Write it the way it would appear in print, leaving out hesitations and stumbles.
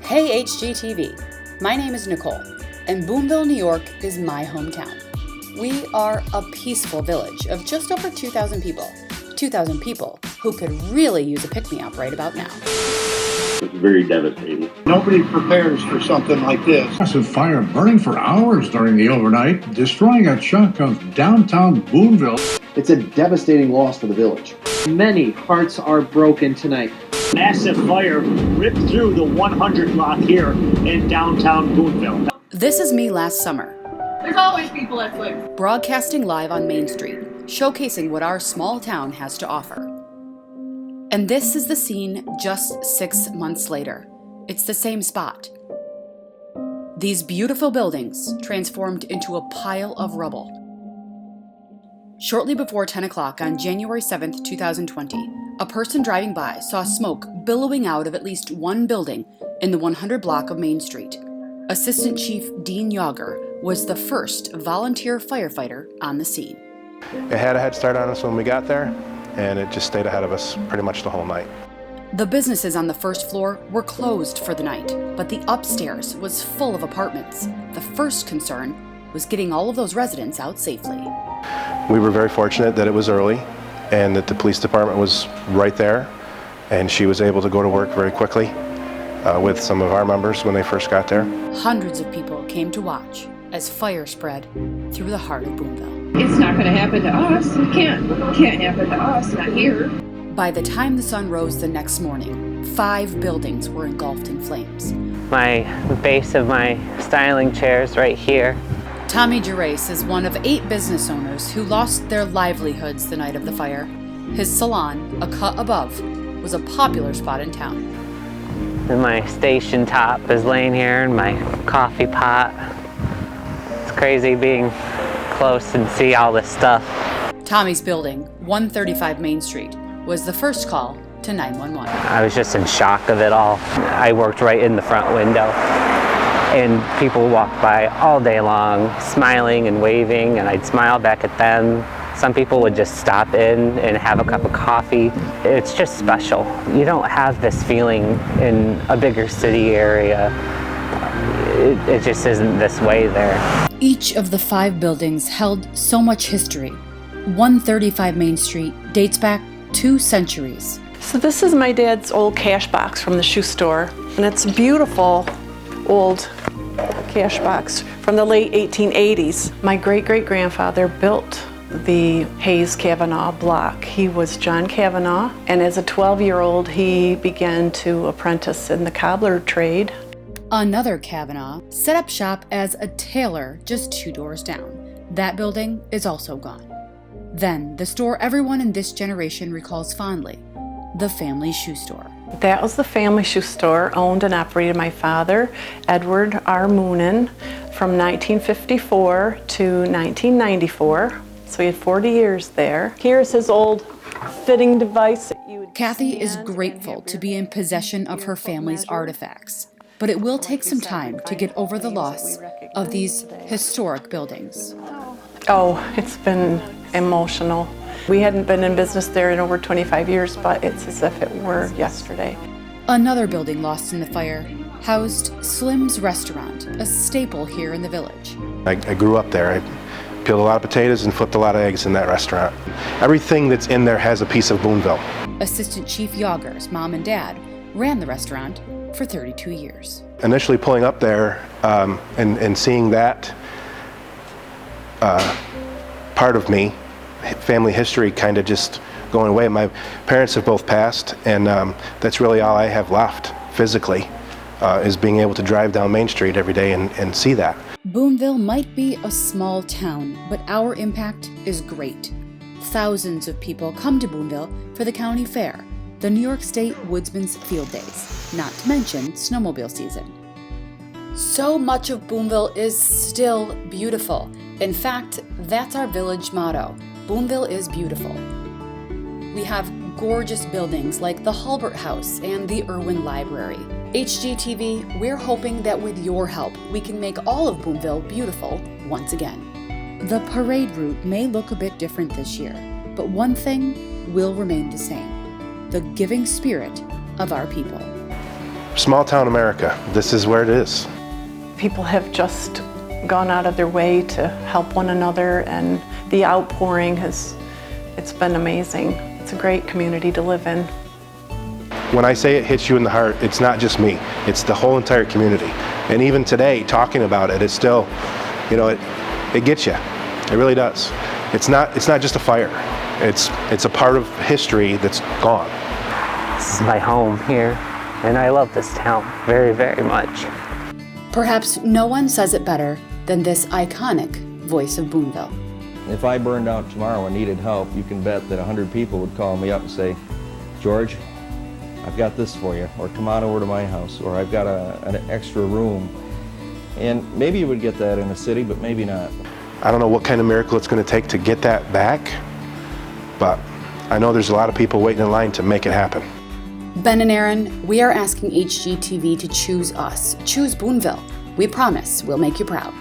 Hey HGTV, my name is Nicole, and Boonville, New York is my hometown. We are a peaceful village of just over 2,000 people. 2,000 people who could really use a pick-me-up right about now. It's very devastating. Nobody prepares for something like this. Massive fire burning for hours during the overnight, destroying a chunk of downtown Boonville. It's a devastating loss for the village. Many hearts are broken tonight. Massive fire ripped through the 100 block here in downtown Boonville. This is me last summer. There's always people at Plea. Broadcasting live on Main Street, showcasing what our small town has to offer. And this is the scene just 6 months later. It's the same spot. These beautiful buildings transformed into a pile of rubble. Shortly before 10 o'clock on January 7th, 2020, a person driving by saw smoke billowing out of at least one building in the 100 block of Main Street. Assistant Chief Dean Yager was the first volunteer firefighter on the scene. It had a head start on us when we got there, and it just stayed ahead of us pretty much the whole night. The businesses on the first floor were closed for the night, but the upstairs was full of apartments. The first concern was getting all of those residents out safely. We were very fortunate that it was early and that the police department was right there, and she was able to go to work very quickly with some of our members when they first got there. Hundreds of people came to watch as fire spread through the heart of Boonville. It's not going to happen to us. It can't happen to us, not here. By the time the sun rose the next morning, 5 buildings were engulfed in flames. My base of my styling chair is right here. Tommy Gerace is one of 8 business owners who lost their livelihoods the night of the fire. His salon, a cut above, was a popular spot in town. And my station top is laying here and my coffee pot. It's crazy being close and see all this stuff. Tommy's building, 135 Main Street, was the first call to 911. I was just in shock of it all. I worked right in the front window, and people walked by all day long, smiling and waving, and I'd smile back at them. Some people would just stop in and have a cup of coffee. It's just special. You don't have this feeling in a bigger city area. It just isn't this way there. Each of the 5 buildings held so much history. 135 Main Street dates back 2 centuries. So this is my dad's old cash box from the shoe store, and it's a beautiful old cash box from the late 1880s. My great-great-grandfather built the Hayes Kavanaugh block. He was John Kavanaugh, and as a 12-year-old he began to apprentice in the cobbler trade. Another Kavanaugh set up shop as a tailor just 2 doors down. That building is also gone. Then, the store everyone in this generation recalls fondly, the family shoe store. That was the family shoe store owned and operated by my father, Edward R. Moonen, from 1954 to 1994. So he had 40 years there. Here's his old fitting device. Kathy is grateful to be in possession of her family's artifacts, but it will take some time to get over the loss of these historic buildings. Oh, it's been emotional. We hadn't been in business there in over 25 years, but it's as if it were yesterday. Another building lost in the fire housed Slim's Restaurant, a staple here in the village. I grew up there. I peeled a lot of potatoes and flipped a lot of eggs in that restaurant. Everything that's in there has a piece of Boonville. Assistant Chief Yager's mom and dad ran the restaurant for 32 years. Initially pulling up there and seeing that part of me, family history, kind of just going away. My parents have both passed, and that's really all I have left physically, is being able to drive down Main Street every day and see that. Boonville might be a small town, but our impact is great. Thousands of people come to Boonville for the county fair, the New York State Woodsman's Field Days, not to mention snowmobile season. So much of Boonville is still beautiful. In fact, that's our village motto. Boonville is beautiful. We have gorgeous buildings like the Hulbert House and the Irwin Library. HGTV, we're hoping that with your help, we can make all of Boonville beautiful once again. The parade route may look a bit different this year, but one thing will remain the same: the giving spirit of our people. small town America. This is where it is. People have just gone out of their way to help one another, and the outpouring it's been amazing. It's a great community to live in. When I say it hits you in the heart, it's not just me, it's the whole entire community. And even today, talking about it, it's still, you know, it gets you. It really does. It's not just a fire. It's a part of history that's gone. This is my home here, and I love this town very, very much. Perhaps no one says it better than this iconic voice of Boonville. If I burned out tomorrow and needed help, you can bet that 100 people would call me up and say, George, I've got this for you, or come on over to my house, or I've got an extra room. And maybe you would get that in a city, but maybe not. I don't know what kind of miracle it's going to take to get that back, but I know there's a lot of people waiting in line to make it happen. Ben and Aaron, we are asking HGTV to choose us. Choose Boonville. We promise we'll make you proud.